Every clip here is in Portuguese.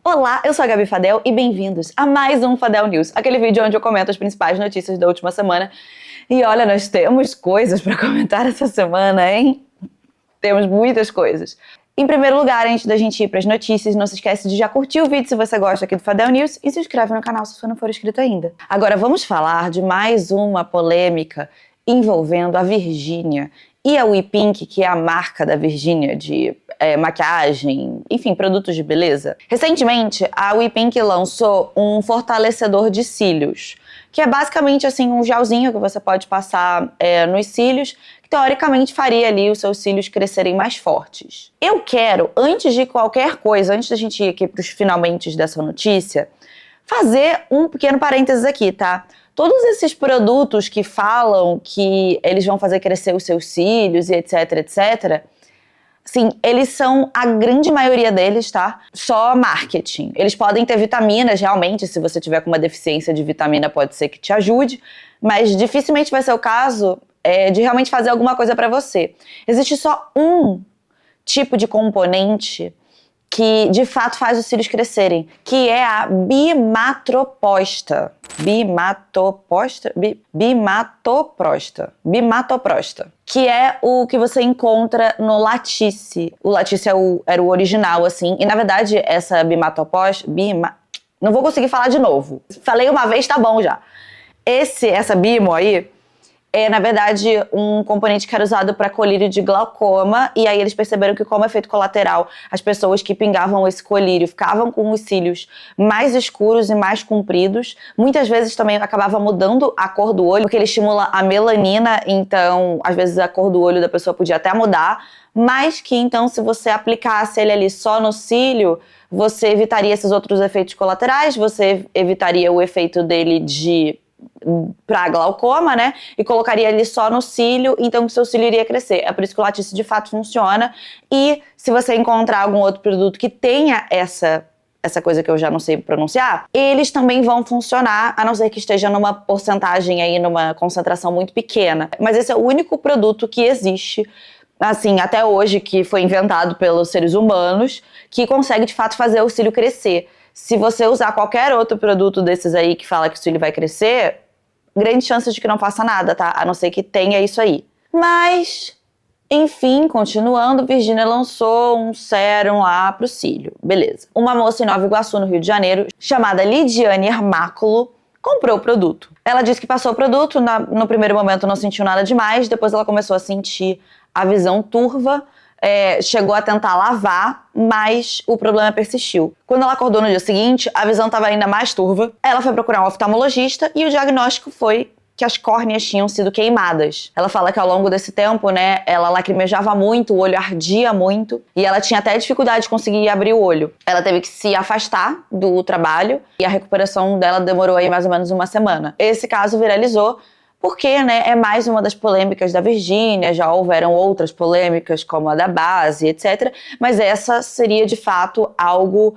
Olá, eu sou a Gabi Fadel e bem-vindos a mais um Fadel News, aquele vídeo onde eu comento as principais notícias da última semana. E olha, nós temos coisas para comentar essa semana, hein? Temos muitas coisas. Em primeiro lugar, antes da gente ir para as notícias, não se esquece de já curtir o vídeo se você gosta aqui do Fadel News e se inscreve no canal se você não for inscrito ainda. Agora vamos falar de mais uma polêmica envolvendo a Virgínia e a WePink, que é a marca da Virgínia de maquiagem, enfim, produtos de beleza. Recentemente, a WePink lançou um fortalecedor de cílios, que é basicamente assim um gelzinho que você pode passar nos cílios, que teoricamente faria ali os seus cílios crescerem mais fortes. Eu quero, antes de qualquer coisa, antes da gente ir aqui para os finalmente dessa notícia, fazer um pequeno parênteses aqui, tá? Todos esses produtos que falam que eles vão fazer crescer os seus cílios e etc, etc, sim, eles são, a grande maioria deles, tá? Só marketing. Eles podem ter vitaminas, realmente, se você tiver com uma deficiência de vitamina, pode ser que te ajude, mas dificilmente vai ser o caso de realmente fazer alguma coisa pra você. Existe só um tipo de componente que, de fato, faz os cílios crescerem, que é a bimatoprosta. Bimatoprosta. Que é o que você encontra no Latisse. O Latisse era o original, assim. E, na verdade, essa bimatoprosta... Não vou conseguir falar de novo. Falei uma vez, tá bom já. Essa bimo aí é, na verdade, um componente que era usado para colírio de glaucoma, e aí eles perceberam que, como efeito colateral, as pessoas que pingavam esse colírio ficavam com os cílios mais escuros e mais compridos. Muitas vezes também acabava mudando a cor do olho, porque ele estimula a melanina, então, às vezes, a cor do olho da pessoa podia até mudar, mas que, então, se você aplicasse ele ali só no cílio, você evitaria esses outros efeitos colaterais, você evitaria o efeito dele pra glaucoma, né? E colocaria ele só no cílio, então o seu cílio iria crescer. É por isso que o Latisse de fato funciona. E se você encontrar algum outro produto que tenha essa coisa que eu já não sei pronunciar, eles também vão funcionar, a não ser que esteja numa porcentagem aí, numa concentração muito pequena. Mas esse é o único produto que existe, assim, até hoje, que foi inventado pelos seres humanos, que consegue de fato fazer o cílio crescer. Se você usar qualquer outro produto desses aí que fala que o cílio vai crescer, grandes chances de que não faça nada, tá? A não ser que tenha isso aí. Mas, enfim, continuando, Virgínia lançou um sérum lá pro cílio. Beleza. Uma moça em Nova Iguaçu, no Rio de Janeiro, chamada Lidiane Hermáculo, comprou o produto. Ela disse que passou o produto, no primeiro momento não sentiu nada demais, depois ela começou a sentir a visão turva, chegou a tentar lavar, mas o problema persistiu. Quando ela acordou no dia seguinte, a visão estava ainda mais turva. Ela foi procurar um oftalmologista e o diagnóstico foi que as córneas tinham sido queimadas. Ela fala que ao longo desse tempo, né, ela lacrimejava muito, o olho ardia muito e ela tinha até dificuldade de conseguir abrir o olho. Ela teve que se afastar do trabalho e a recuperação dela demorou aí mais ou menos uma semana. Esse caso viralizou porque, né, é mais uma das polêmicas da Virgínia, já houveram outras polêmicas como a da base, etc. Mas essa seria, de fato, algo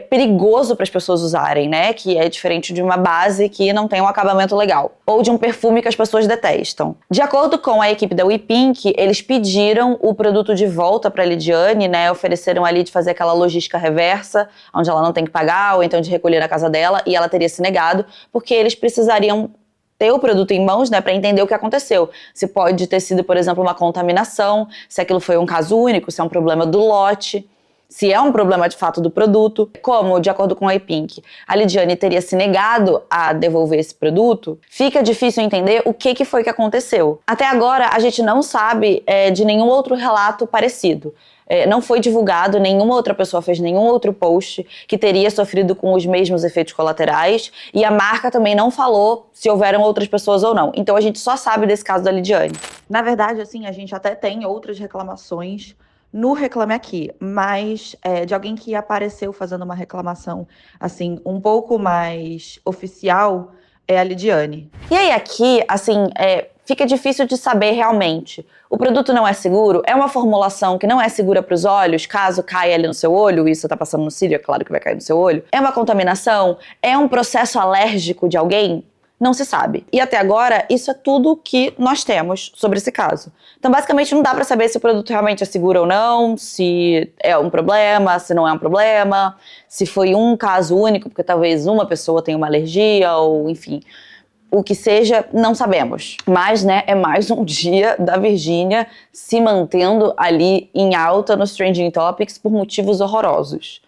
perigoso para as pessoas usarem, né? Que é diferente de uma base que não tem um acabamento legal. Ou de um perfume que as pessoas detestam. De acordo com a equipe da WePink, eles pediram o produto de volta para a Lidiane, né? Ofereceram ali de fazer aquela logística reversa, onde ela não tem que pagar, ou então de recolher na casa dela, e ela teria se negado, porque eles precisariam ter o produto em mãos, né, para entender o que aconteceu. Se pode ter sido, por exemplo, uma contaminação, se aquilo foi um caso único, se é um problema do lote, se é um problema de fato do produto. Como, de acordo com a WePink, a Lidiane teria se negado a devolver esse produto, fica difícil entender o que foi que aconteceu. Até agora, a gente não sabe de nenhum outro relato parecido. Não foi divulgado, nenhuma outra pessoa fez nenhum outro post que teria sofrido com os mesmos efeitos colaterais, e a marca também não falou se houveram outras pessoas ou não. Então a gente só sabe desse caso da Lidiane. Na verdade, assim, a gente até tem outras reclamações no Reclame Aqui, mas de alguém que apareceu fazendo uma reclamação, assim, um pouco mais oficial, é a Lidiane. E aí aqui, assim, fica difícil de saber realmente. O produto não é seguro? É uma formulação que não é segura para os olhos, caso caia ali no seu olho, isso tá passando no cílio, é claro que vai cair no seu olho. É uma contaminação? É um processo alérgico de alguém? não se sabe. E até agora, isso é tudo que nós temos sobre esse caso. Então, basicamente, não dá pra saber se o produto realmente é seguro ou não, se é um problema, se não é um problema, se foi um caso único, porque talvez uma pessoa tenha uma alergia, ou enfim, o que seja, não sabemos. Mas, né, é mais um dia da Virgínia se mantendo ali em alta nos Trending Topics por motivos horrorosos.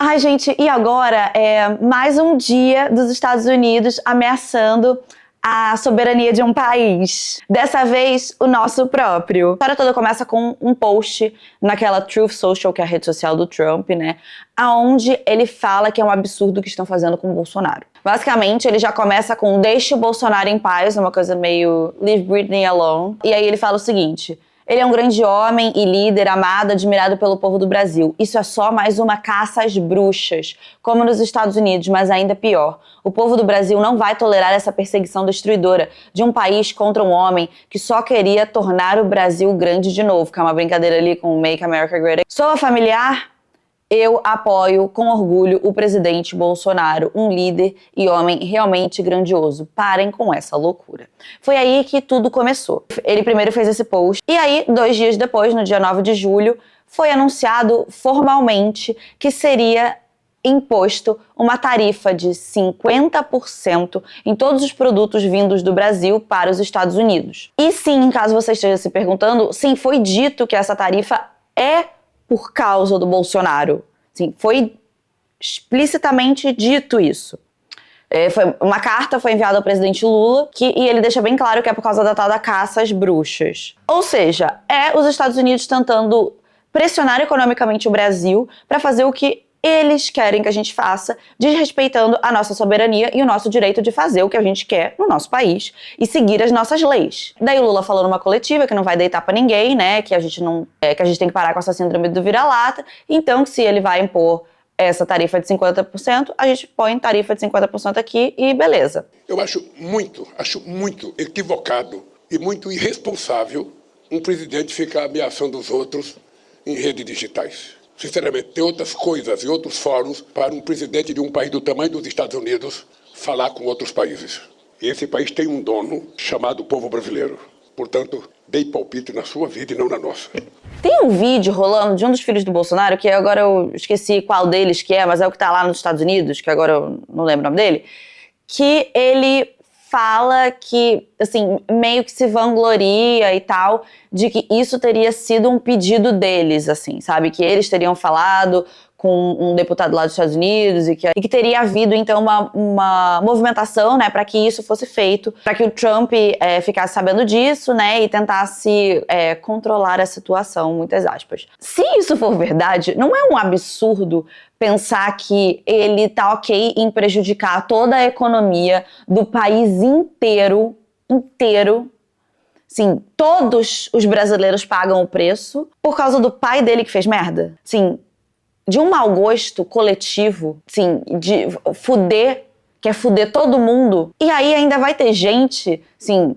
Ai, gente, e agora é mais um dia dos Estados Unidos ameaçando a soberania de um país. Dessa vez, o nosso próprio. A história toda começa com um post naquela Truth Social, que é a rede social do Trump, né? Aonde ele fala que é um absurdo o que estão fazendo com o Bolsonaro. Basicamente, ele já começa com "deixe o Bolsonaro em paz", uma coisa meio "leave Britney alone". E aí ele fala o seguinte: ele é um grande homem e líder, amado, admirado pelo povo do Brasil. Isso é só mais uma caça às bruxas, como nos Estados Unidos, mas ainda pior. O povo do Brasil não vai tolerar essa perseguição destruidora de um país contra um homem que só queria tornar o Brasil grande de novo, que é uma brincadeira ali com Make America Great Again. Soa familiar? Eu apoio com orgulho o presidente Bolsonaro, um líder e homem realmente grandioso. Parem com essa loucura. Foi aí que tudo começou. Ele primeiro fez esse post e aí, 2 dias depois, no dia 9 de julho, foi anunciado formalmente que seria imposto uma tarifa de 50% em todos os produtos vindos do Brasil para os Estados Unidos. E sim, caso você esteja se perguntando, sim, foi dito que essa tarifa é por causa do Bolsonaro. Sim, foi explicitamente dito isso. Uma carta foi enviada ao presidente Lula e ele deixa bem claro que é por causa da tal da caça às bruxas. Ou seja, é os Estados Unidos tentando pressionar economicamente o Brasil para fazer o que eles querem que a gente faça, desrespeitando a nossa soberania e o nosso direito de fazer o que a gente quer no nosso país e seguir as nossas leis. Daí o Lula falou numa coletiva que não vai deitar pra ninguém, né, que a gente tem que parar com essa síndrome do vira-lata, então que se ele vai impor essa tarifa de 50%, a gente põe tarifa de 50% aqui e beleza. Eu acho muito equivocado e muito irresponsável um presidente ficar ameaçando os outros em redes digitais. Sinceramente, tem outras coisas e outros fóruns para um presidente de um país do tamanho dos Estados Unidos falar com outros países. E esse país tem um dono chamado povo brasileiro. Portanto, dê palpite na sua vida e não na nossa. Tem um vídeo rolando de um dos filhos do Bolsonaro, que agora eu esqueci qual deles que é, mas é o que tá lá nos Estados Unidos, que agora eu não lembro o nome dele, que ele fala que, assim, meio que se vangloria e tal, de que isso teria sido um pedido deles, assim, sabe? Que eles teriam falado com um deputado lá dos Estados Unidos e que teria havido, então, uma movimentação, né, para que isso fosse feito, para que o Trump ficasse sabendo disso, né, e tentasse controlar a situação, muitas aspas. Se isso for verdade, não é um absurdo pensar que ele tá ok em prejudicar toda a economia do país inteiro, sim, todos os brasileiros pagam o preço por causa do pai dele que fez merda? Sim, de um mau gosto coletivo, sim, de fuder, quer fuder todo mundo. E aí ainda vai ter gente, sim,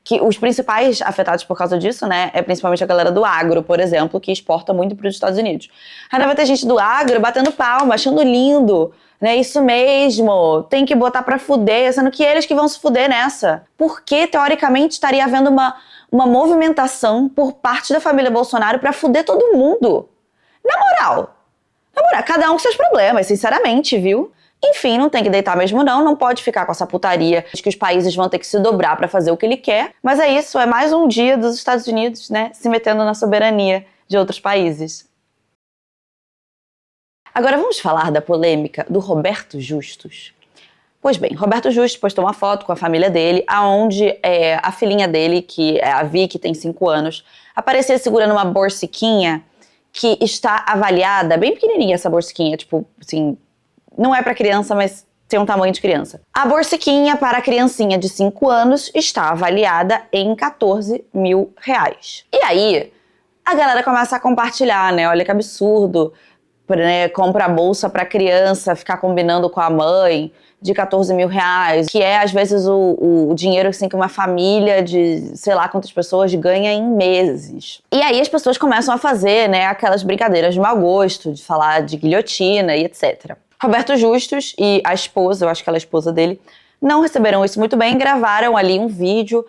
que os principais afetados por causa disso, né, é principalmente a galera do agro, por exemplo, que exporta muito para os Estados Unidos. Ainda vai ter gente do agro batendo palma, achando lindo, né, isso mesmo, tem que botar pra fuder, sendo que eles que vão se fuder nessa. Porque, teoricamente, estaria havendo uma movimentação por parte da família Bolsonaro pra fuder todo mundo. Na moral, cada um com seus problemas, sinceramente, viu? Enfim, não tem que deitar mesmo não pode ficar com essa putaria de que os países vão ter que se dobrar pra fazer o que ele quer. Mas é isso, é mais um dia dos Estados Unidos, né, se metendo na soberania de outros países. Agora vamos falar da polêmica do Roberto Justus. Pois bem, Roberto Justus postou uma foto com a família dele, aonde a filhinha dele, que é a Vi, que tem 5 anos, aparecia segurando uma borsiquinha que está avaliada, bem pequenininha essa borsiquinha, tipo, assim, não é pra criança, mas tem um tamanho de criança. A borsiquinha para a criancinha de 5 anos está avaliada em R$14 mil. E aí, a galera começa a compartilhar, né, olha que absurdo, né, compra a bolsa pra criança, ficar combinando com a mãe, de R$14 mil, que é, às vezes, o dinheiro assim, que uma família de sei lá quantas pessoas ganha em meses. E aí as pessoas começam a fazer, né, aquelas brincadeiras de mau gosto, de falar de guilhotina e etc. Roberto Justus e a esposa, eu acho que ela é a esposa dele, não receberam isso muito bem, gravaram ali um vídeo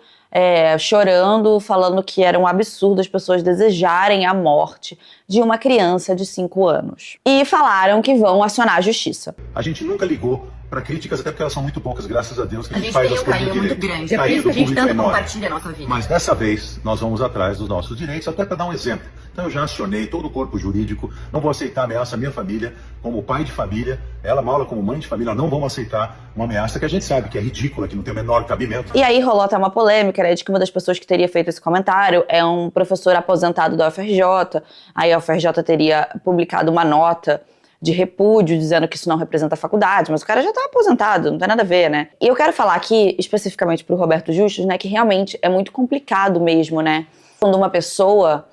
chorando, falando que era um absurdo as pessoas desejarem a morte de uma criança de 5 anos. E falaram que vão acionar a justiça. A gente nunca ligou para críticas, até porque elas são muito poucas, graças a Deus, que A gente tem um carinho muito grande, é por isso que a gente tanto compartilha a nossa vida. Mas dessa vez, nós vamos atrás dos nossos direitos, até para dar um exemplo. Então eu já acionei todo o corpo jurídico, não vou aceitar ameaça à minha família, como pai de família, ela, Maula, como mãe de família, não vamos aceitar uma ameaça que a gente sabe que é ridícula, que não tem o menor cabimento. E aí rolou até uma polêmica, né, de que uma das pessoas que teria feito esse comentário é um professor aposentado da UFRJ, aí a UFRJ teria publicado uma nota de repúdio, dizendo que isso não representa a faculdade, mas o cara já tá aposentado, não tem nada a ver, né? E eu quero falar aqui, especificamente pro Roberto Justus, né, que realmente é muito complicado mesmo, né? Quando uma pessoa,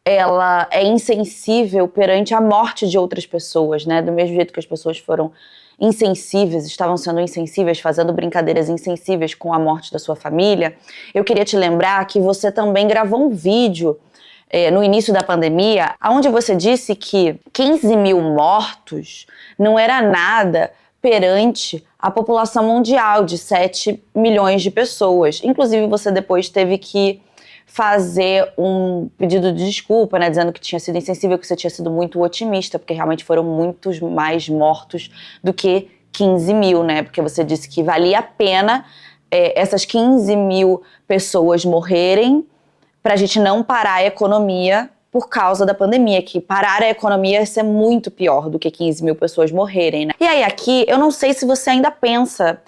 ela é insensível perante a morte de outras pessoas, né? Do mesmo jeito que as pessoas foram insensíveis, estavam sendo insensíveis, fazendo brincadeiras insensíveis com a morte da sua família, eu queria te lembrar que você também gravou um vídeo no início da pandemia, onde você disse que 15 mil mortos não era nada perante a população mundial de 7 milhões de pessoas. Inclusive, você depois teve que fazer um pedido de desculpa, né, dizendo que tinha sido insensível, que você tinha sido muito otimista, porque realmente foram muitos mais mortos do que 15 mil, né? Porque você disse que valia a pena essas 15 mil pessoas morrerem para a gente não parar a economia por causa da pandemia, que parar a economia ia ser muito pior do que 15 mil pessoas morrerem, né? E aí aqui, eu não sei se você ainda pensa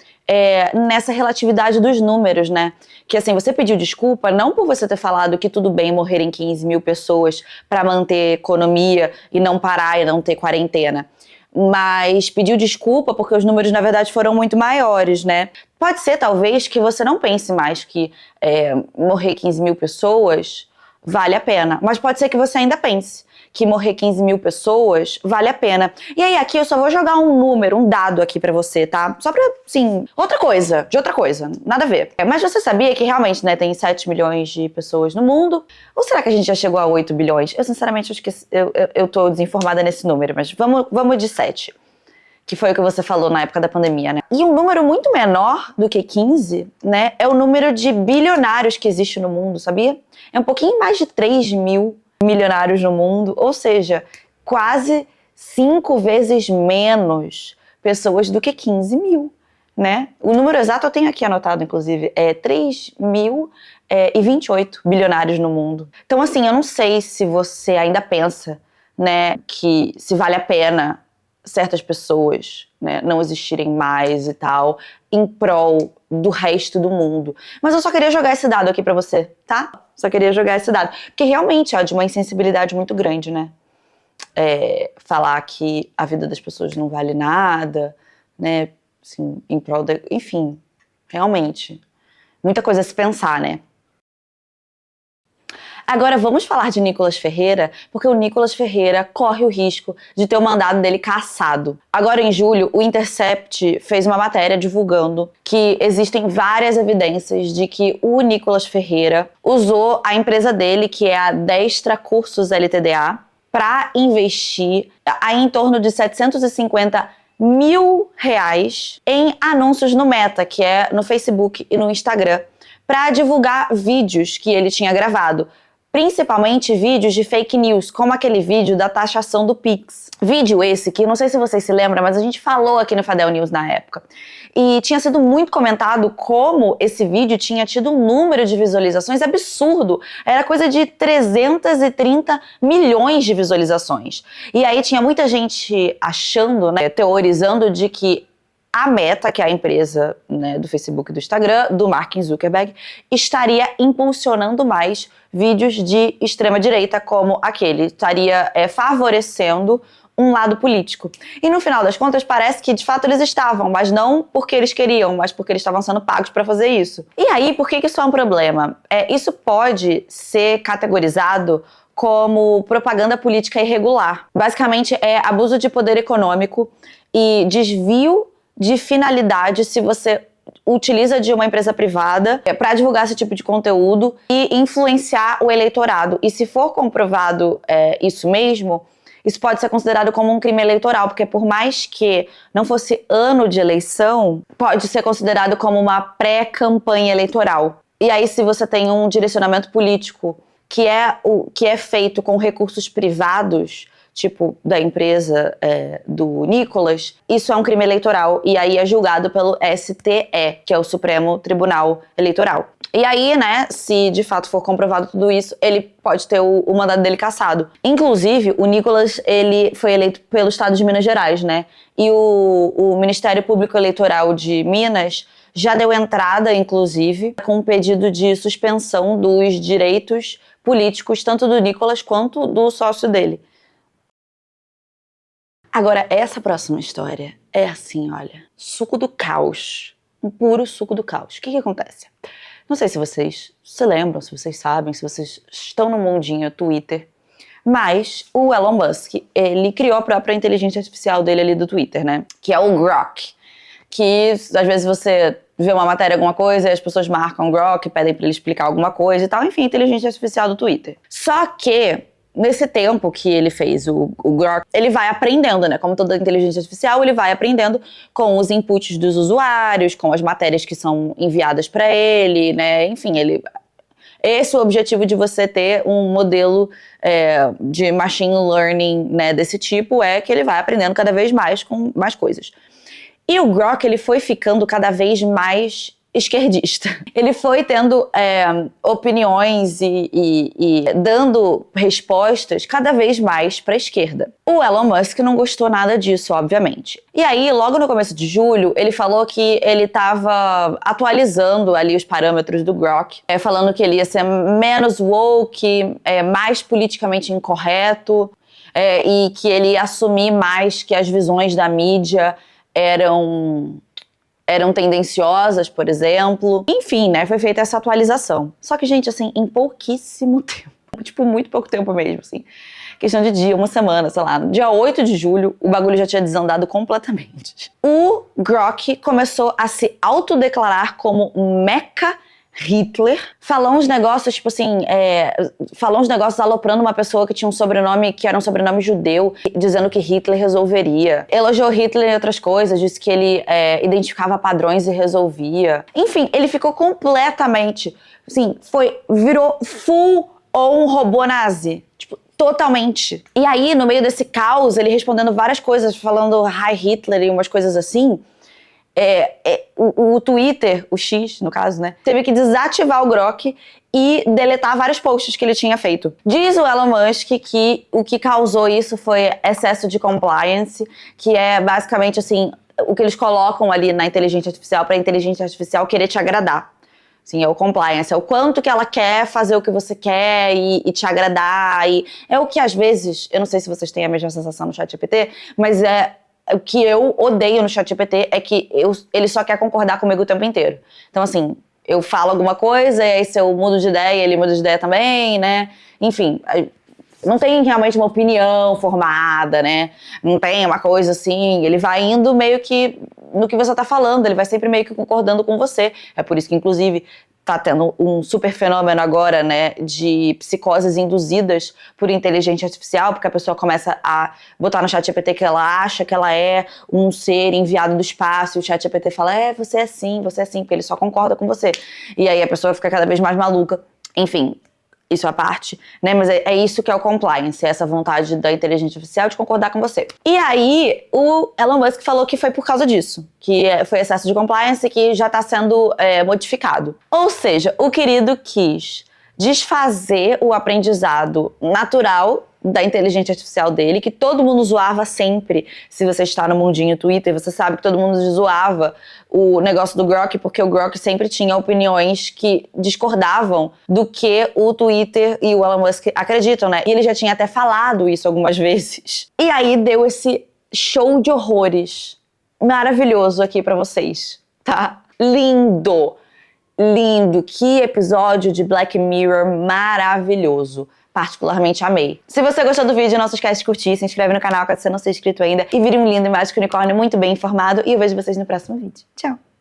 nessa relatividade dos números, né? Que assim, você pediu desculpa não por você ter falado que tudo bem morrerem 15 mil pessoas para manter a economia e não parar e não ter quarentena, mas pediu desculpa porque os números, na verdade, foram muito maiores, né? Pode ser, talvez, que você não pense mais que morrer 15 mil pessoas vale a pena, mas pode ser que você ainda pense que morrer 15 mil pessoas vale a pena. E aí, aqui eu só vou jogar um número, um dado aqui pra você, tá? Só pra, assim, outra coisa, nada a ver. Mas você sabia que realmente, né, tem 7 milhões de pessoas no mundo? Ou será que a gente já chegou a 8 bilhões? Eu, sinceramente, acho que eu tô desinformada nesse número, mas vamos de 7. Que foi o que você falou na época da pandemia, né? E um número muito menor do que 15, né, é o número de bilionários que existe no mundo, sabia? É um pouquinho mais de 3 mil milionários no mundo, ou seja, quase 5 vezes menos pessoas do que 15 mil, né? O número exato eu tenho aqui anotado, inclusive, é 3.028 bilionários no mundo. Então, assim, eu não sei se você ainda pensa, né, que se vale a pena certas pessoas, né, não existirem mais e tal, em prol do resto do mundo. Mas eu só queria jogar esse dado aqui pra você, tá? Só queria jogar esse dado. Porque realmente é de uma insensibilidade muito grande, né? Falar que a vida das pessoas não vale nada, né? Assim, em prol da... Enfim, realmente. Muita coisa a se pensar, né? Agora vamos falar de Nicolas Ferreira, porque o Nicolas Ferreira corre o risco de ter o mandado dele cassado. Agora em julho, o Intercept fez uma matéria divulgando que existem várias evidências de que o Nicolas Ferreira usou a empresa dele, que é a Destra Cursos LTDA, para investir em torno de 750 mil reais em anúncios no Meta, que é no Facebook e no Instagram, para divulgar vídeos que ele tinha gravado. Principalmente vídeos de fake news, como aquele vídeo da taxação do Pix. Vídeo esse que, não sei se vocês se lembram, mas a gente falou aqui no Fadel News na época. E tinha sido muito comentado como esse vídeo tinha tido um número de visualizações absurdo. Era coisa de 330 milhões de visualizações. E aí tinha muita gente achando, né, teorizando de que a Meta, que é a empresa, né, do Facebook e do Instagram, do Mark Zuckerberg, estaria impulsionando mais vídeos de extrema-direita como aquele. Estaria favorecendo um lado político. E no final das contas parece que de fato eles estavam, mas não porque eles queriam, mas porque eles estavam sendo pagos para fazer isso. E aí, por que isso é um problema? Isso pode ser categorizado como propaganda política irregular. Basicamente é abuso de poder econômico e desvio de finalidade se você utiliza de uma empresa privada para divulgar esse tipo de conteúdo e influenciar o eleitorado. E se for comprovado isso mesmo, isso pode ser considerado como um crime eleitoral, porque por mais que não fosse ano de eleição, pode ser considerado como uma pré-campanha eleitoral. E aí, se você tem um direcionamento político que é feito com recursos privados, tipo da empresa do Nicolas, isso é um crime eleitoral e aí é julgado pelo STE, que é o Supremo Tribunal Eleitoral. E aí, né, se de fato for comprovado tudo isso, ele pode ter o mandato dele cassado. Inclusive, o Nicolas, ele foi eleito pelo estado de Minas Gerais, né, e o Ministério Público Eleitoral de Minas já deu entrada, inclusive, com um pedido de suspensão dos direitos políticos, tanto do Nicolas quanto do sócio dele. Agora, essa próxima história é assim, olha, suco do caos. Um puro suco do caos. O que acontece? Não sei se vocês se lembram, se vocês sabem, se vocês estão no mundinho Twitter, mas o Elon Musk, ele criou a própria inteligência artificial dele ali do Twitter, né? Que é o Grok. Que, às vezes, você vê uma matéria, alguma coisa, e as pessoas marcam o Grok, pedem pra ele explicar alguma coisa e tal. Enfim, inteligência artificial do Twitter. Só que nesse tempo que ele fez o Grok, ele vai aprendendo, né? Como toda inteligência artificial, ele vai aprendendo com os inputs dos usuários, com as matérias que são enviadas para ele, né? Enfim, esse é o objetivo de você ter um modelo de machine learning, né, desse tipo, é que ele vai aprendendo cada vez mais com mais coisas. E o Grok, ele foi ficando cada vez mais esquerdista. Ele foi tendo opiniões e dando respostas cada vez mais para a esquerda. O Elon Musk não gostou nada disso, obviamente. E aí, logo no começo de julho, ele falou que ele estava atualizando ali os parâmetros do Grok, falando que ele ia ser menos woke, mais politicamente incorreto, e que ele ia assumir mais que as visões da mídia eram tendenciosas, por exemplo. Enfim, né, foi feita essa atualização. Só que, gente, assim, em pouquíssimo tempo, tipo, muito pouco tempo mesmo, assim, questão de dia, uma semana, sei lá, no dia 8 de julho, o bagulho já tinha desandado completamente. O Grok começou a se autodeclarar como Mecha Hitler, falou uns negócios, tipo assim, falou uns negócios aloprando uma pessoa que tinha um sobrenome que era um sobrenome judeu, dizendo que Hitler resolveria. Elogiou Hitler e outras coisas, disse que ele identificava padrões e resolvia. Enfim, ele ficou completamente, assim, virou full ou um robô nazi, tipo, totalmente. E aí, no meio desse caos, ele respondendo várias coisas, falando Hi Hitler e umas coisas assim, o Twitter, o X, no caso, né, teve que desativar o Grok e deletar vários posts que ele tinha feito. Diz o Elon Musk que o que causou isso foi excesso de compliance, que é basicamente assim, o que eles colocam ali na inteligência artificial para a inteligência artificial querer te agradar. Assim, é o compliance, é o quanto que ela quer fazer o que você quer e te agradar. E é o que às vezes, eu não sei se vocês têm a mesma sensação no ChatGPT, mas o que eu odeio no ChatGPT é que ele só quer concordar comigo o tempo inteiro. Então, assim, eu falo alguma coisa e aí se eu mudo de ideia, ele muda de ideia também, né? Enfim, não tem realmente uma opinião formada, né? Não tem uma coisa assim, ele vai indo meio que no que você tá falando, ele vai sempre meio que concordando com você. É por isso que, inclusive, tá tendo um super fenômeno agora, né, de psicoses induzidas por inteligência artificial, porque a pessoa começa a botar no ChatGPT que ela acha que ela é um ser enviado do espaço, e o ChatGPT fala, você é assim, porque ele só concorda com você. E aí a pessoa fica cada vez mais maluca. Enfim, isso à parte, né? Mas é isso que é o compliance, é essa vontade da inteligência artificial de concordar com você. E aí, o Elon Musk falou que foi por causa disso, que foi excesso de compliance que já está sendo modificado. Ou seja, o querido quis desfazer o aprendizado natural da inteligência artificial dele, que todo mundo zoava sempre. Se você está no mundinho Twitter, você sabe que todo mundo zoava o negócio do Grok, porque o Grok sempre tinha opiniões que discordavam do que o Twitter e o Elon Musk acreditam, né? E ele já tinha até falado isso algumas vezes. E aí deu esse show de horrores maravilhoso aqui pra vocês, tá? Lindo! Lindo! Que episódio de Black Mirror maravilhoso! Particularmente amei. Se você gostou do vídeo, não se esquece de curtir, se inscreve no canal caso você não seja inscrito ainda e vire um lindo e mágico unicórnio muito bem informado e eu vejo vocês no próximo vídeo. Tchau!